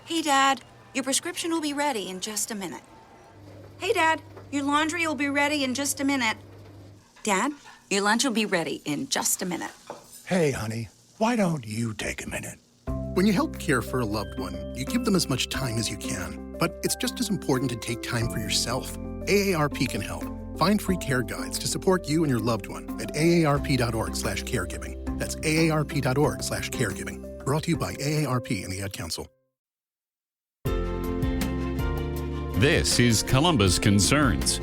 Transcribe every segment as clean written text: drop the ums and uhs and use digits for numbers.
Hey, Dad, your prescription will be ready in just a minute. Hey, Dad, your laundry will be ready in just a minute. Dad, your lunch will be ready in just a minute. Hey, honey, why don't you take a minute? When you help care for a loved one, you give them as much time as you can. But it's just as important to take time for yourself. AARP can help. Find free care guides to support you and your loved one at aarp.org/caregiving. That's aarp.org/caregiving. Brought to you by AARP and the Ad Council. This is Columbus Concerns,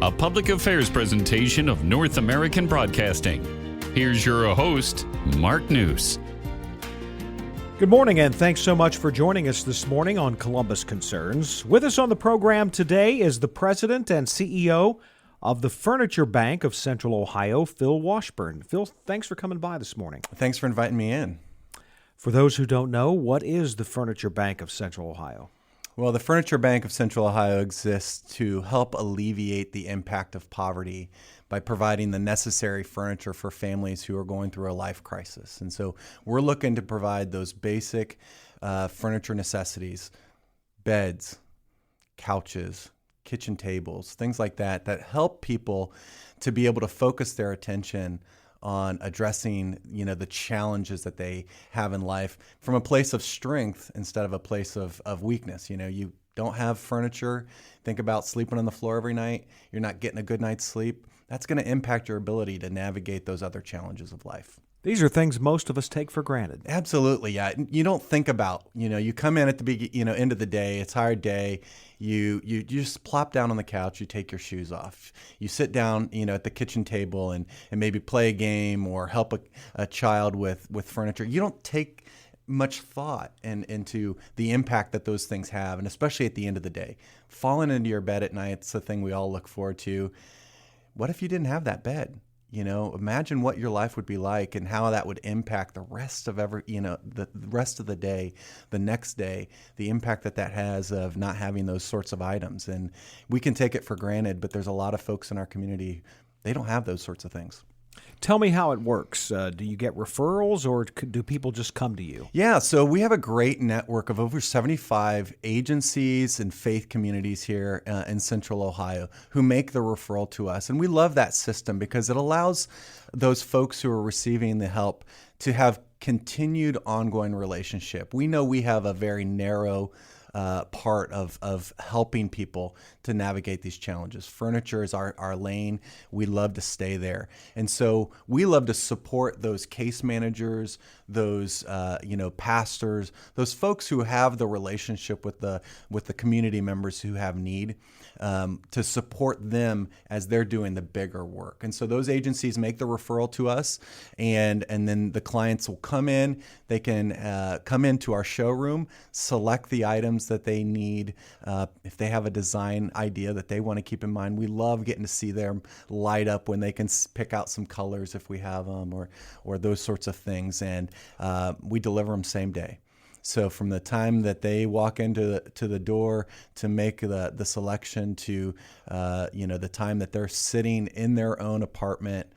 a public affairs presentation of North American Broadcasting. Here's your host, Mark News. Good morning, and thanks so much for joining us this morning on Columbus Concerns. With us on the program today is the president and CEO of the Furniture Bank of Central Ohio, Phil Washburn. Phil, thanks for coming by this morning. Thanks for inviting me in. For those who don't know, what is the Furniture Bank of Central Ohio? Well, the Furniture Bank of Central Ohio exists to help alleviate the impact of poverty by providing the necessary furniture for families who are going through a life crisis. And so we're looking to provide those basic furniture necessities, beds, couches, kitchen tables, things like that, that help people to be able to focus their attention on addressing, the challenges that they have in life from a place of strength instead of a place of weakness. You don't have furniture. Think about sleeping on the floor every night. You're not getting a good night's sleep. That's going to impact your ability to navigate those other challenges of life. These are things most of us take for granted. Absolutely, yeah. You don't think about, you come in at the end of the day, it's a hard day. You just plop down on the couch, you take your shoes off. You sit down, at the kitchen table and maybe play a game or help a child with furniture. You don't take much thought into the impact that those things have, and especially at the end of the day. Falling into your bed at night, it's the thing we all look forward to. What if you didn't have that bed? Imagine what your life would be like and how that would impact the rest of the rest of the day, the next day, the impact that has of not having those sorts of items. And we can take it for granted, but there's a lot of folks in our community, they don't have those sorts of things. Tell me how it works. Do you get referrals or do people just come to you? Yeah, so we have a great network of over 75 agencies and faith communities here in Central Ohio who make the referral to us. And we love that system because it allows those folks who are receiving the help to have continued ongoing relationship. We know we have a very narrow part of helping people to navigate these challenges. Furniture is our lane. We love to stay there. And so we love to support those case managers, those pastors, those folks who have the relationship with the community members who have need, to support them as they're doing the bigger work. And so those agencies make the referral to us, and then the clients will come in. They can come into our showroom, select the items that they need. If they have a design idea that they want to keep in mind, we love getting to see them light up when they can pick out some colors if we have them, or those sorts of things. And we deliver them same day. So from the time that they walk into the door to make the selection to the time that they're sitting in their own apartment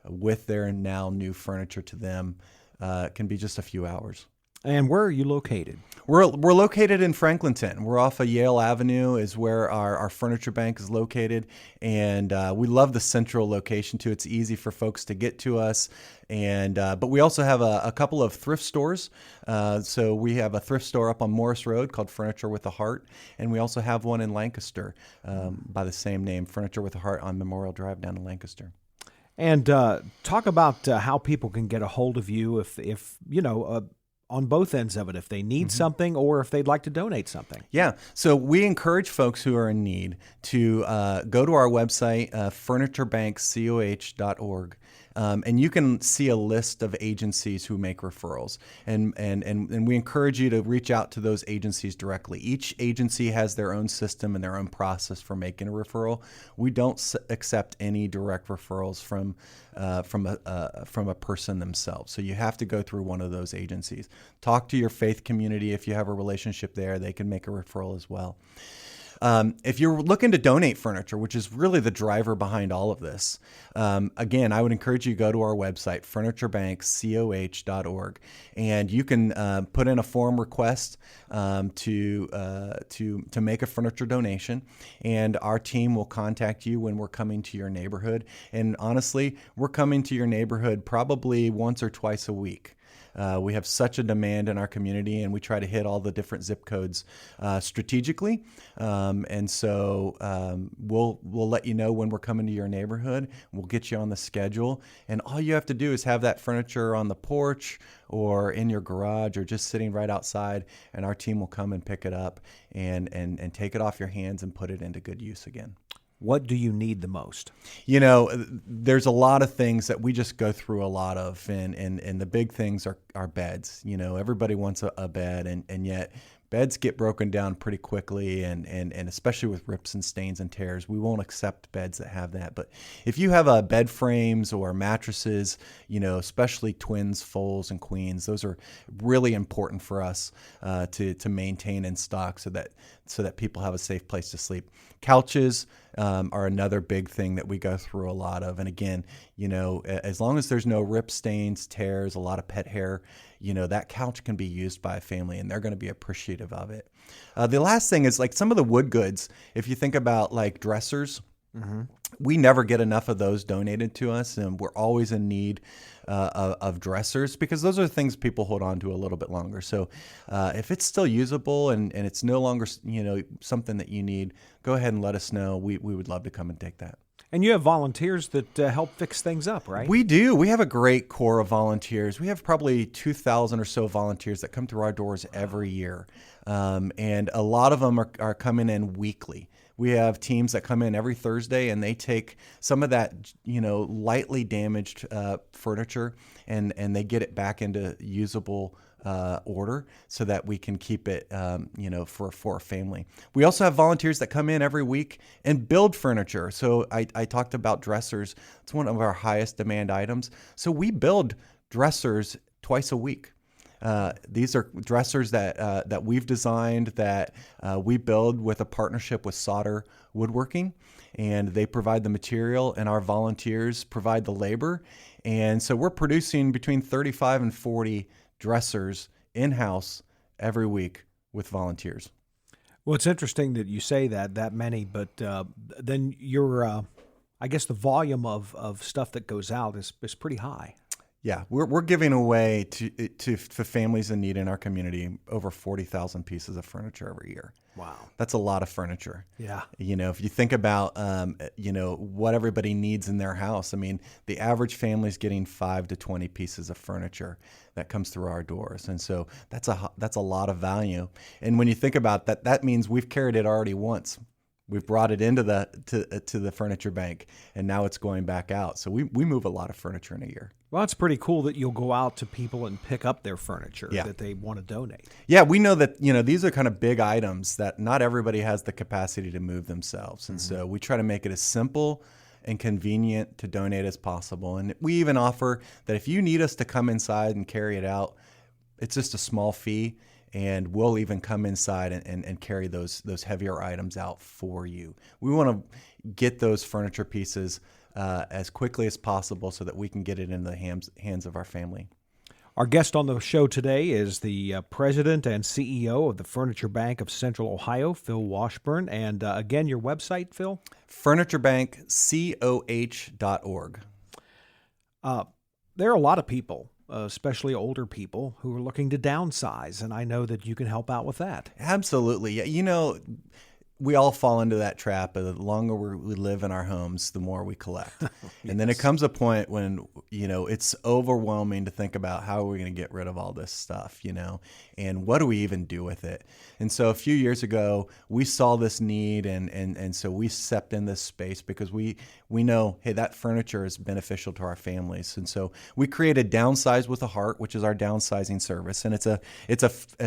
with their now new furniture to them, can be just a few hours. And where are you located? We're located in Franklinton. We're off of Yale Avenue is where our furniture bank is located. And we love the central location too. It's easy for folks to get to us. And but we also have a couple of thrift stores. So we have a thrift store up on Morris Road called Furniture with a Heart. And we also have one in Lancaster by the same name, Furniture with a Heart on Memorial Drive down in Lancaster. And talk about how people can get a hold of you if on both ends of it, if they need something or if they'd like to donate something. Yeah. So we encourage folks who are in need to go to our website, furniturebankcoh.org. And you can see a list of agencies who make referrals. And we encourage you to reach out to those agencies directly. Each agency has their own system and their own process for making a referral. We don't accept any direct referrals from a person themselves. So you have to go through one of those agencies. Talk to your faith community if you have a relationship there. They can make a referral as well. If you're looking to donate furniture, which is really the driver behind all of this, again, I would encourage you to go to our website, FurnitureBankCoh.org, and you can put in a form request to make a furniture donation, and our team will contact you when we're coming to your neighborhood. And honestly, we're coming to your neighborhood probably once or twice a week. We have such a demand in our community, and we try to hit all the different zip codes strategically. And so we'll let you know when we're coming to your neighborhood. We'll get you on the schedule, and all you have to do is have that furniture on the porch or in your garage or just sitting right outside, and our team will come and pick it up and take it off your hands and put it into good use again. What do you need the most? You know, there's a lot of things that we just go through a lot of, and the big things are beds. You know, everybody wants a bed, and yet beds get broken down pretty quickly, and especially with rips and stains and tears, we won't accept beds that have that. But if you have bed frames or mattresses, you know, especially twins, fulls, and queens, those are really important for us to maintain in stock so that people have a safe place to sleep. Couches are another big thing that we go through a lot of. And again, you know, as long as there's no rip, stains, tears, a lot of pet hair, you know, that couch can be used by a family and they're going to be appreciative of it. The last thing is like some of the wood goods. If you think about like dressers, we never get enough of those donated to us, and we're always in need of dressers because those are the things people hold on to a little bit longer. So if it's still usable and it's no longer, you know, something that you need, go ahead and let us know. We would love to come and take that. And you have volunteers that help fix things up, right? We do. We have a great core of volunteers. We have probably 2,000 or so volunteers that come through our doors every year. And a lot of them are coming in weekly. We have teams that come in every Thursday, and they take some of that, you know, lightly damaged furniture and they get it back into usable order so that we can keep it, you know, for a family. We also have volunteers that come in every week and build furniture. So I talked about dressers. It's one of our highest demand items. So we build dressers twice a week. These are dressers that we've designed that we build with a partnership with Solder Woodworking, and they provide the material and our volunteers provide the labor. And so we're producing between 35 and 40 dressers in-house every week with volunteers. Well, it's interesting that you say that many, but then your, I guess the volume of stuff that goes out is pretty high. Yeah, we're giving away to families in need in our community over 40,000 pieces of furniture every year. Wow. That's a lot of furniture. Yeah. You know, if you think about, you know, what everybody needs in their house, I mean, the average family is getting 5 to 20 pieces of furniture that comes through our doors. And so that's a lot of value. And when you think about that, that means we've carried it already once. We've brought it into to the furniture bank, and now it's going back out. So we move a lot of furniture in a year. Well, it's pretty cool that you'll go out to people and pick up their furniture Yeah. that they want to donate. Yeah, we know that, you know, these are kind of big items that not everybody has the capacity to move themselves. And so we try to make it as simple and convenient to donate as possible. And we even offer that if you need us to come inside and carry it out, it's just a small fee, and we'll even come inside and carry those heavier items out for you. We want to get those furniture pieces as quickly as possible so that we can get it into the hands of our family. Our guest on the show today is the president and CEO of the Furniture Bank of Central Ohio, Phil Washburn. And again, your website, Phil? FurnitureBankCoh.org. There are a lot of people, especially older people, who are looking to downsize, and I know that you can help out with that. Absolutely. Yeah, you know, we all fall into that trap. The longer we live in our homes, the more we collect. Yes. And then it comes a point when, you know, it's overwhelming to think about how are we going to get rid of all this stuff, you know, and what do we even do with it? And so a few years ago, we saw this need, and so we stepped in this space because we know, hey, that furniture is beneficial to our families. And so we created Downsize with a Heart, which is our downsizing service. And it's a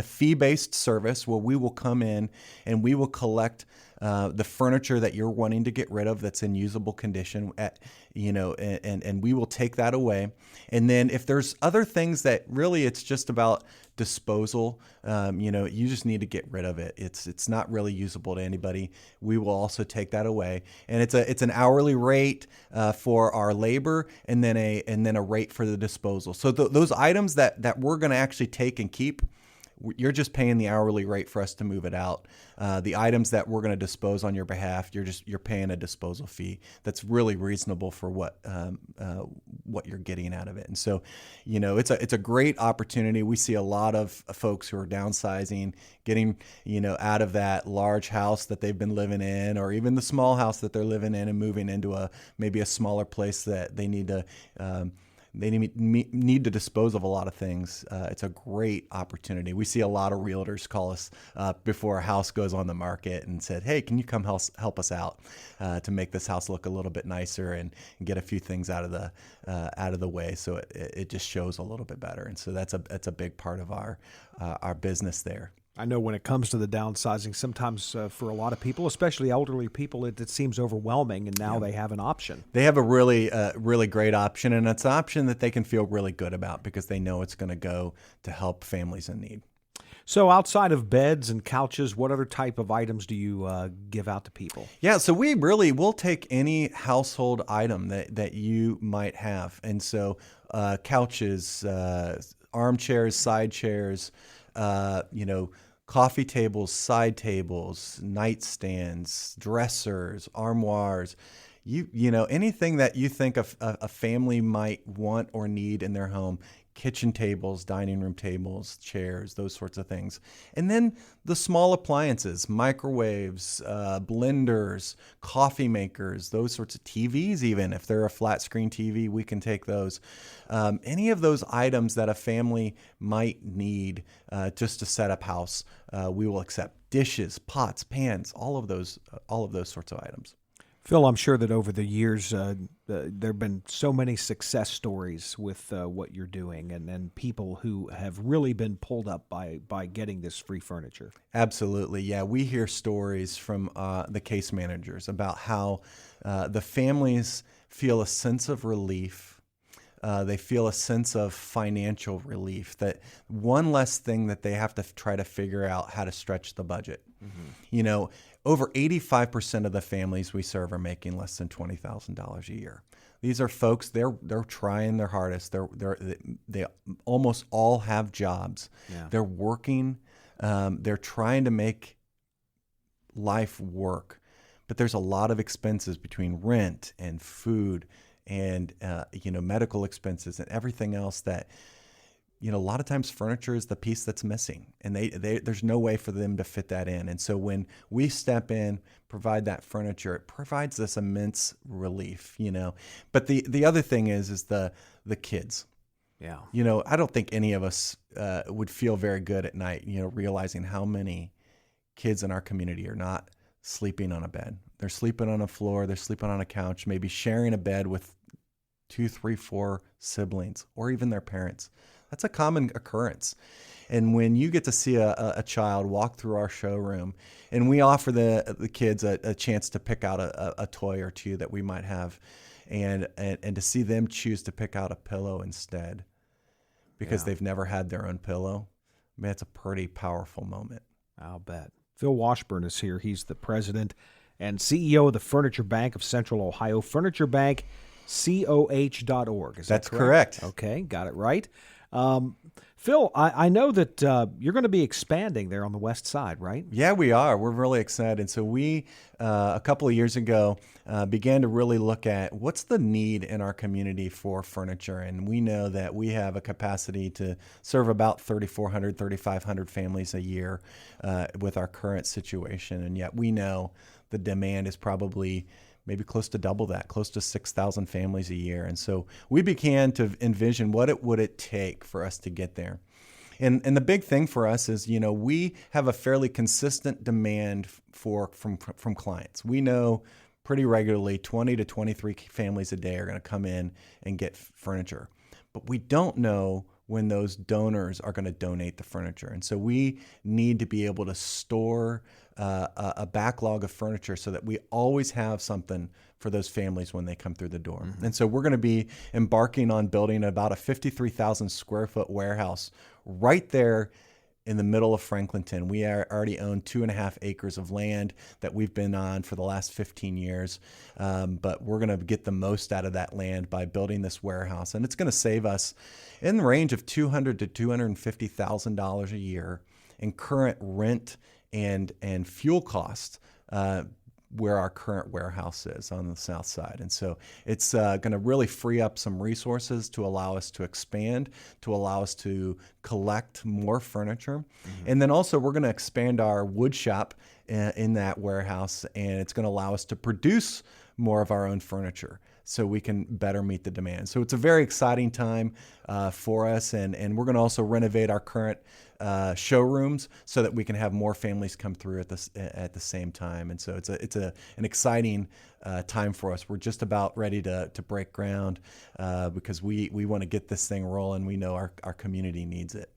fee-based service where we will come in and we will collect the furniture that you're wanting to get rid of that's in usable condition, and we will take that away. And then if there's other things that really it's just about disposal, you just need to get rid of it. It's not really usable to anybody. We will also take that away, and it's an hourly rate for our labor, and then a rate for the disposal. So those items that we're going to actually take and keep, you're just paying the hourly rate for us to move it out. The items that we're going to dispose on your behalf, you're paying a disposal fee that's really reasonable for what you're getting out of it. And so, it's a great opportunity. We see a lot of folks who are downsizing, getting out of that large house that they've been living in, or even the small house that they're living in, and moving into maybe a smaller place that they need to. They need to dispose of a lot of things. It's a great opportunity. We see a lot of realtors call us before a house goes on the market and said, "Hey, can you come help us out to make this house look a little bit nicer and get a few things out of the way, so it just shows a little bit better." And so that's a big part of our business there. I know when it comes to the downsizing, sometimes for a lot of people, especially elderly people, it seems overwhelming, and now they have an option. They have a really great option, and it's an option that they can feel really good about because they know it's going to go to help families in need. So outside of beds and couches, what other type of items do you give out to people? Yeah, so we'll take any household item that you might have. And so couches, armchairs, side chairs, coffee tables, side tables, nightstands, dressers, armoires, anything that you think a family might want or need in their home, kitchen tables, dining room tables, chairs, those sorts of things. And then the small appliances, microwaves, blenders, coffee makers, those sorts of TVs, even if they're a flat screen TV, we can take those. Any of those items that a family might need just to set up house, we will accept. Dishes, pots, pans, all of those sorts of items. Phil, I'm sure that over the years there have been so many success stories with what you're doing, and people who have really been pulled up by getting this free furniture. Absolutely, yeah. We hear stories from the case managers about how the families feel a sense of relief. They feel a sense of financial relief, that one less thing that they have to try to figure out how to stretch the budget. Mm-hmm. Over 85% of the families we serve are making less than $20,000 a year. These are folks, they're trying their hardest. They almost all have jobs. Yeah. They're working. They're trying to make life work. But there's a lot of expenses between rent and food and medical expenses and everything else that, a lot of times furniture is the piece that's missing, and there's no way for them to fit that in. And so when we step in, provide that furniture, it provides this immense relief, But the other thing is the kids. Yeah. I don't think any of us would feel very good at night, realizing how many kids in our community are not sleeping on a bed. They're sleeping on a floor, they're sleeping on a couch, maybe sharing a bed with 2, 3, 4 siblings, or even their parents. That's a common occurrence. And when you get to see a child walk through our showroom, and we offer the kids a chance to pick out a toy or two that we might have, and to see them choose to pick out a pillow instead because they've never had their own pillow, it's a pretty powerful moment. I'll bet. Phil Washburn is here. He's the president and CEO of the Furniture Bank of Central Ohio, FurnitureBankCOH.org. Is that That's correct? Okay, got it right. Phil, I know that you're going to be expanding there on the west side, right? Yeah, we are. We're really excited. So we, a couple of years ago, began to really look at what's the need in our community for furniture. And we know that we have a capacity to serve about 3,400, 3,500 families a year with our current situation. And yet we know the demand is probably maybe close to double that, close to 6,000 families a year. And so we began to envision what would it take for us to get there. And the big thing for us is, we have a fairly consistent demand from clients. We know pretty regularly 20 to 23 families a day are going to come in and get furniture. But we don't know when those donors are going to donate the furniture. And so we need to be able to store a backlog of furniture so that we always have something for those families when they come through the door. And so we're going to be embarking on building about a 53,000 square foot warehouse right there in the middle of Franklinton. We already own 2.5 acres of land that we've been on for the last 15 years. But we're going to get the most out of that land by building this warehouse. And it's going to save us in the range of $200,000 to $250,000 a year in current rent and fuel costs where our current warehouse is on the south side. And so it's going to really free up some resources to allow us to expand, to allow us to collect more furniture. And then also we're going to expand our wood shop in that warehouse, and it's going to allow us to produce more of our own furniture so we can better meet the demand. So it's a very exciting time for us, and we're going to also renovate our current showrooms so that we can have more families come through at the same time. And so it's an exciting time for us. We're just about ready to break ground because we want to get this thing rolling. We know our community needs it.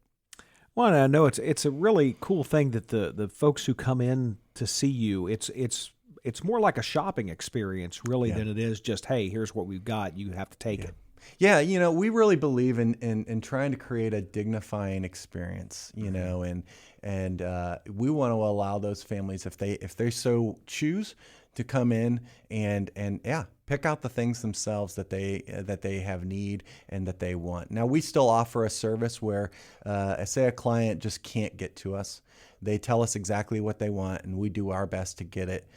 Well, I know it's a really cool thing that the folks who come in to see you, it's more like a shopping experience really than it is just, hey, here's what we've got, you have to take it. Yeah, we really believe in trying to create a dignifying experience, and we want to allow those families, if they so choose, to come in and pick out the things themselves that they have need and that they want. Now, we still offer a service where, say a client just can't get to us. They tell us exactly what they want, and we do our best to get it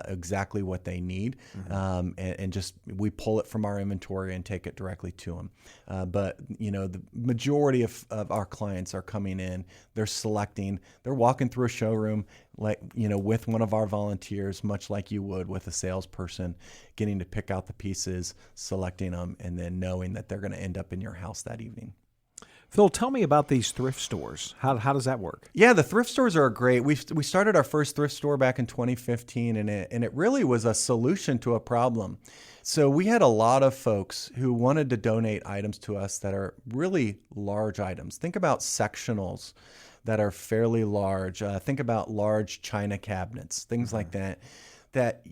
exactly what they need, and just we pull it from our inventory and take it directly to them. But the majority of our clients are coming in, they're selecting, they're walking through a showroom with one of our volunteers, much like you would with a salesperson, getting to pick out the pieces, selecting them, and then knowing that they're going to end up in your house that evening. Phil, tell me about these thrift stores. How does that work? Yeah, the thrift stores are great. We started our first thrift store back in 2015, and it really was a solution to a problem. So we had a lot of folks who wanted to donate items to us that are really large items. Think about sectionals that are fairly large. Think about large china cabinets, things like that. That,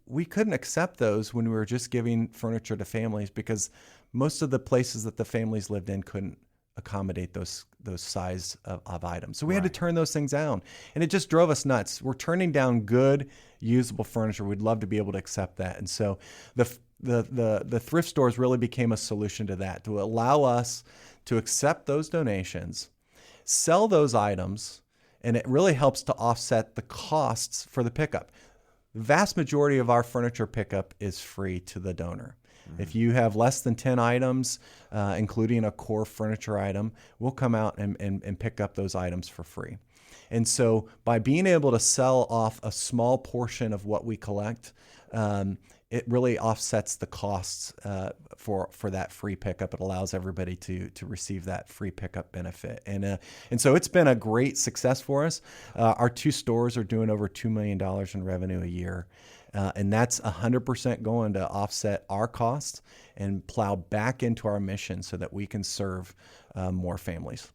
we couldn't accept those when we were just giving furniture to families because most of the places that the families lived in couldn't accommodate those size of items. So we had to turn those things down, and it just drove us nuts. We're turning down good, usable furniture. We'd love to be able to accept that. And so the thrift stores really became a solution to that, to allow us to accept those donations, sell those items, and it really helps to offset the costs for the pickup. The vast majority of our furniture pickup is free to the donor. If you have less than 10 items, including a core furniture item, we'll come out and pick up those items for free. And so by being able to sell off a small portion of what we collect, it really offsets the costs for that free pickup. It allows everybody to receive that free pickup benefit. And so it's been a great success for us. Our 2 stores are doing over $2 million in revenue a year. And that's 100% going to offset our costs and plow back into our mission so that we can serve more families.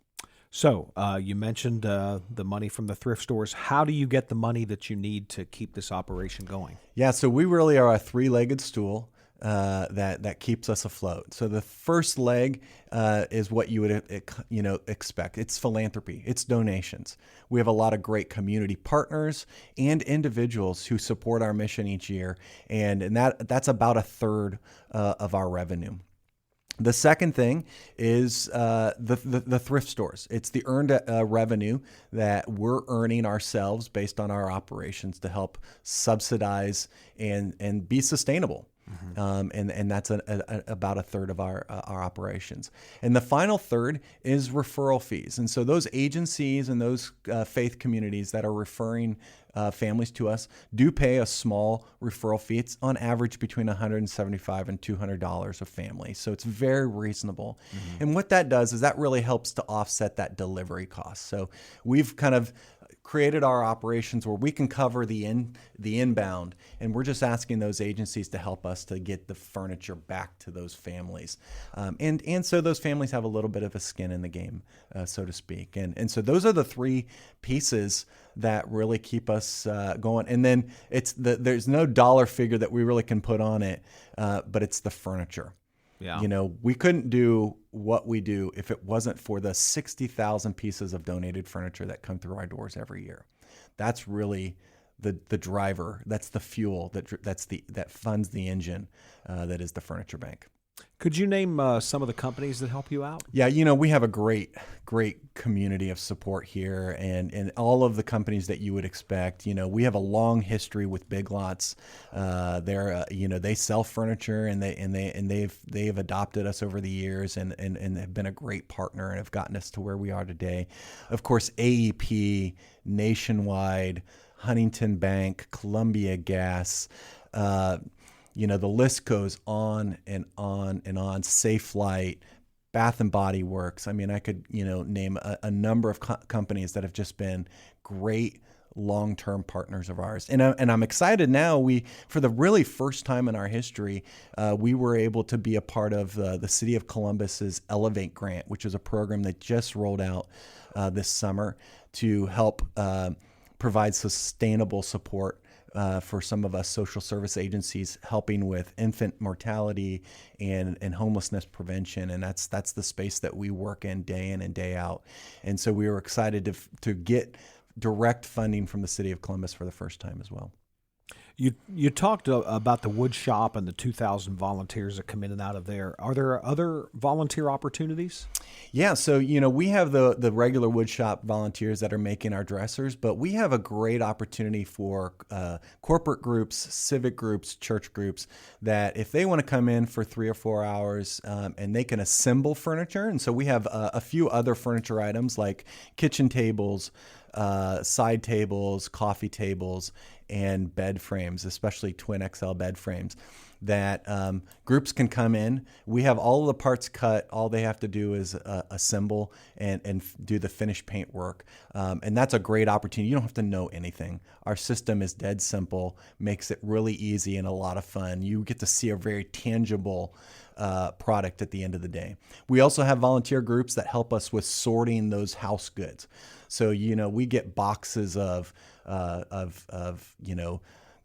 So you mentioned the money from the thrift stores. How do you get the money that you need to keep this operation going? Yeah, so we really are a 3-legged stool that keeps us afloat. So the first leg is what you would expect. It's philanthropy. It's donations. We have a lot of great community partners and individuals who support our mission each year, and that's about 1/3 of our revenue. The second thing is the thrift stores. It's the earned revenue that we're earning ourselves based on our operations to help subsidize and be sustainable. And that's about 1/3 of our operations. And the final third is referral fees. And so those agencies and those faith communities that are referring families to us do pay a small referral fee. It's on average between $175 and $200 a family. So it's very reasonable. And what that does is that really helps to offset that delivery cost. So we've kind of created our operations where we can cover the inbound, and we're just asking those agencies to help us to get the furniture back to those families, and so those families have a little bit of a skin in the game, so to speak. And so those are the three pieces that really keep us going. And then there's no dollar figure that we really can put on it, but it's the furniture. Yeah. You know, we couldn't do what we do if it wasn't for the 60,000 pieces of donated furniture that come through our doors every year. That's really the driver. That's the fuel that funds the engine that is the Furniture Bank. Could you name some of the companies that help you out? Yeah, you know, we have a great community of support here, and all of the companies that you would expect. You know, we have a long history with Big Lots. They sell furniture, and they've adopted us over the years, and have been a great partner and have gotten us to where we are today. Of course, AEP, Nationwide, Huntington Bank, Columbia Gas. The list goes on and on and on. Safelite, Bath and Body Works. I mean, I could, name a number of companies that have just been great long-term partners of ours. And I'm excited now. For the really first time in our history, we were able to be a part of the City of Columbus's Elevate Grant, which is a program that just rolled out this summer to help provide sustainable support for some of us social service agencies helping with infant mortality and homelessness prevention. And that's the space that we work in and day out. And so we were excited to get direct funding from the City of Columbus for the first time as well. You talked about the wood shop and the 2,000 volunteers that come in and out of there. Are there other volunteer opportunities? Yeah, so we have the regular wood shop volunteers that are making our dressers, but we have a great opportunity for corporate groups, civic groups, church groups that if they want to come in for 3 or 4 hours and they can assemble furniture. And so we have a few other furniture items like kitchen tables, side tables, coffee tables, and bed frames, especially twin XL bed frames that groups can come in. We have all of the parts cut. All they have to do is assemble and do the finished paint work. And that's a great opportunity. You don't have to know anything. Our system is dead simple, makes it really easy and a lot of fun. You get to see a very tangible product at the end of the day. We also have volunteer groups that help us with sorting those house goods. So, we get boxes of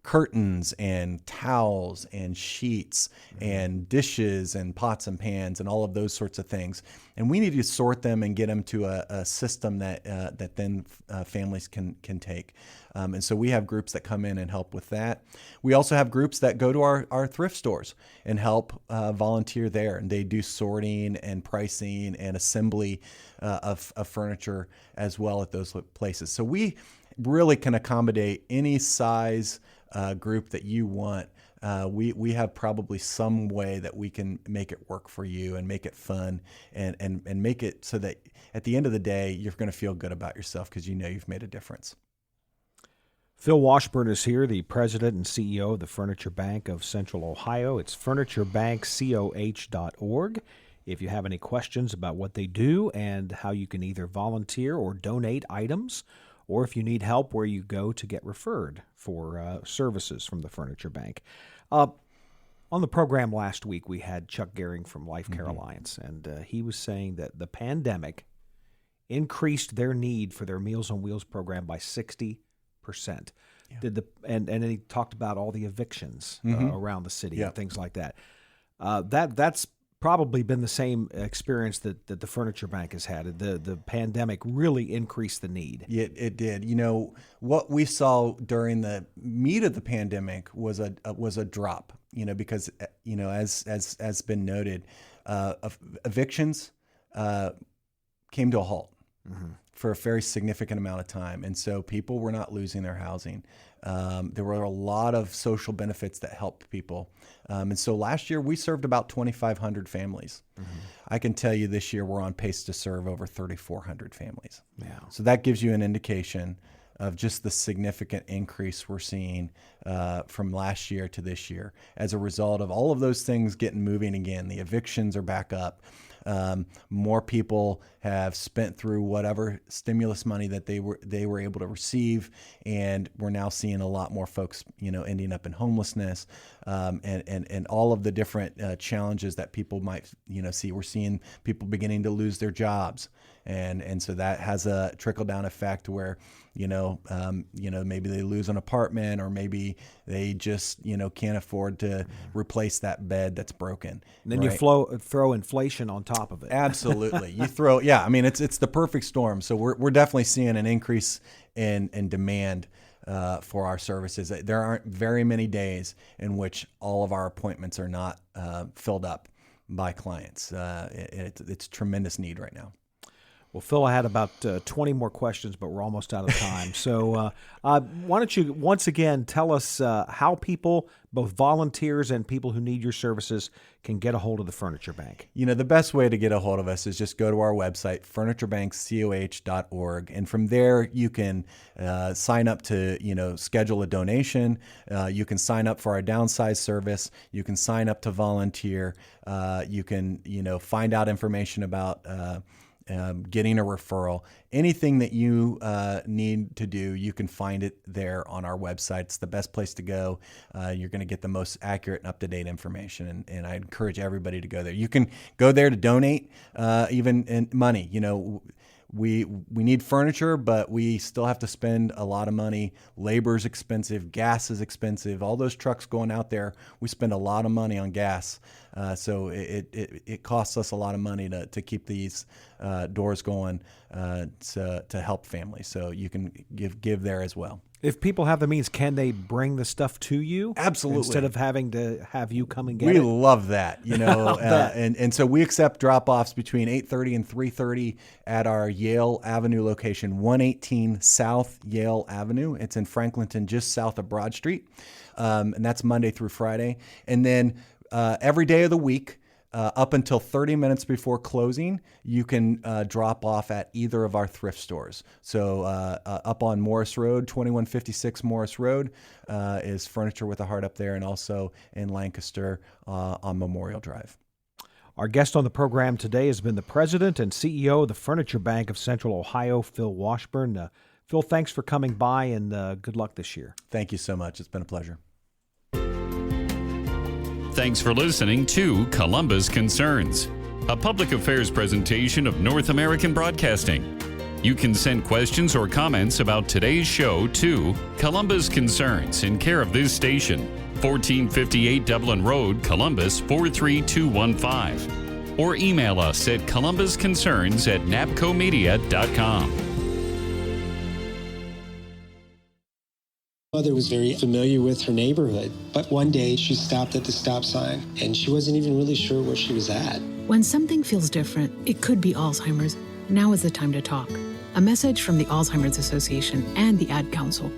curtains and towels and sheets and dishes and pots and pans and all of those sorts of things. And we need to sort them and get them to a system that then families can take. And so we have groups that come in and help with that. We also have groups that go to our thrift stores and help volunteer there. And they do sorting and pricing and assembly of furniture as well at those places. So we really can accommodate any size group that you want. We have probably some way that we can make it work for you and make it fun and make it so that at the end of the day, you're going to feel good about yourself because you've made a difference. Phil Washburn is here, the president and CEO of the Furniture Bank of Central Ohio. It's furniturebankcoh.org. If you have any questions about what they do and how you can either volunteer or donate items, or if you need help where you go to get referred for services from the Furniture Bank. On the program last week, we had Chuck Gehring from Life Care Alliance, and he was saying that the pandemic increased their need for their Meals on Wheels program by 60%. Yeah. And then he talked about all the evictions around the city and things like that. That's probably been the same experience that the Furniture Bank has had. The pandemic really increased the need. Yeah, it did. What we saw during the meat of the pandemic was a drop. Because as been noted, evictions came to a halt for a very significant amount of time, and so people were not losing their housing. There were a lot of social benefits that helped people. And so last year we served about 2,500 families. I can tell you this year we're on pace to serve over 3,400 families. Yeah. So that gives you an indication of just the significant increase we're seeing from last year to this year as a result of all of those things getting moving again. The evictions are back up. More people have spent through whatever stimulus money that they were able to receive, and we're now seeing a lot more folks, ending up in homelessness, and all of the different challenges that people might, see. We're seeing people beginning to lose their jobs, and so that has a trickle down effect where, maybe they lose an apartment, or maybe they just, can't afford to replace that bed that's broken. And then right? you throw inflation on top of it. Absolutely. It's the perfect storm. So we're definitely seeing an increase in demand for our services. There aren't very many days in which all of our appointments are not filled up by clients. It's tremendous need right now. Well, Phil, I had about 20 more questions, but we're almost out of time. So why don't you once again tell us how people, both volunteers and people who need your services, can get a hold of the Furniture Bank? The best way to get a hold of us is just go to our website, furniturebankcoh.org. And from there, you can sign up to, schedule a donation. You can sign up for our downsize service. You can sign up to volunteer. You can, find out information about getting a referral. Anything that you need to do, you can find it there on our website. It's the best place to go. You're going to get the most accurate and up-to-date information, and I encourage everybody to go there. You can go there to donate even in money. We need furniture, but we still have to spend a lot of money. Labor's expensive, gas is expensive. All those trucks going out there, we spend a lot of money on gas. So it costs us a lot of money to keep these doors going to help families. So you can give there as well. If people have the means, can they bring the stuff to you? Absolutely. Instead of having to have you come and get it? We love that, and so we accept drop-offs between 8:30 and 3:30 at our Yale Avenue location, 118 South Yale Avenue. It's in Franklinton, just south of Broad Street, and that's Monday through Friday. And then every day of the week, up until 30 minutes before closing, you can drop off at either of our thrift stores. So up on Morris Road, 2156 Morris Road is Furniture with a Heart up there, and also in Lancaster on Memorial Drive. Our guest on the program today has been the president and CEO of the Furniture Bank of Central Ohio, Phil Washburn. Phil, thanks for coming by, and good luck this year. Thank you so much. It's been a pleasure. Thanks for listening to Columbus Concerns, a public affairs presentation of North American Broadcasting. You can send questions or comments about today's show to Columbus Concerns in care of this station, 1458 Dublin Road, Columbus 43215, or email us at columbusconcerns@napcomedia.com. Mother was very familiar with her neighborhood, but one day she stopped at the stop sign and she wasn't even really sure where she was at. When something feels different, it could be Alzheimer's. Now is the time to talk. A message from the Alzheimer's Association and the Ad Council.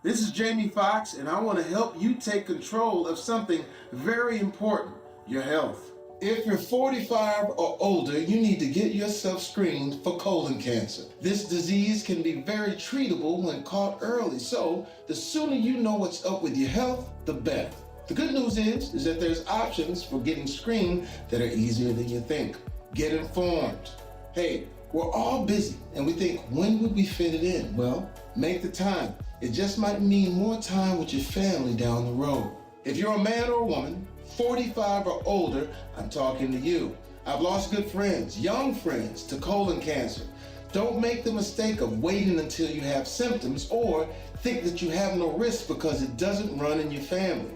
This is Jamie Foxx, and I want to help you take control of something very important, your health. If you're 45 or older, you need to get yourself screened for colon cancer. This disease can be very treatable when caught early, so the sooner you know what's up with your health, the better. The good news is that there's options for getting screened that are easier than you think. Get informed. Hey, we're all busy, and we think, when would we fit it in? Well, make the time. It just might mean more time with your family down the road. If you're a man or a woman, 45 or older, I'm talking to you. I've lost good friends, young friends, to colon cancer. Don't make the mistake of waiting until you have symptoms or think that you have no risk because it doesn't run in your family.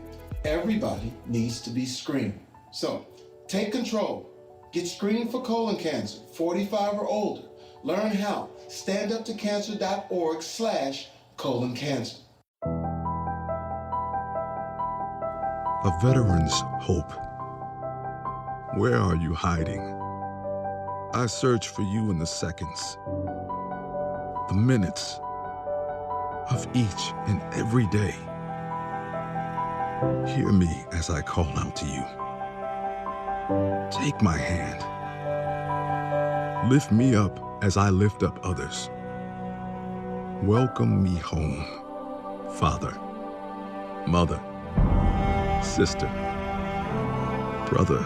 Everybody needs to be screened. So take control. Get screened for colon cancer, 45 or older. Learn how. standuptocancer.org/colon-cancer. A veteran's hope. Where are you hiding? I search for you in the seconds, the minutes of each and every day. Hear me as I call out to you. Take my hand. Lift me up as I lift up others. Welcome me home, Father, Mother, sister, brother,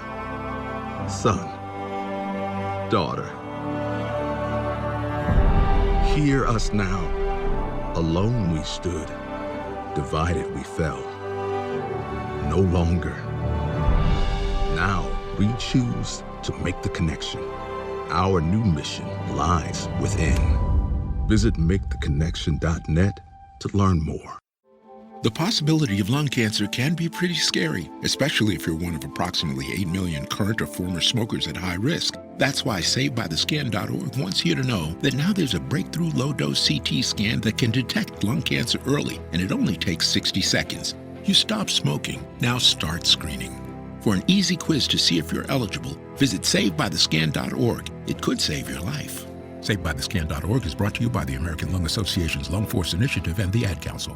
son, daughter. Hear us now. Alone we stood, divided we fell. No longer. Now we choose to make the connection. Our new mission lies within. Visit maketheconnection.net to learn more. The possibility of lung cancer can be pretty scary, especially if you're one of approximately 8 million current or former smokers at high risk. That's why SaveByTheScan.org wants you to know that now there's a breakthrough low-dose CT scan that can detect lung cancer early, and it only takes 60 seconds. You stop smoking, now start screening. For an easy quiz to see if you're eligible, visit SaveByTheScan.org. It could save your life. SaveByTheScan.org is brought to you by the American Lung Association's Lung Force Initiative and the Ad Council.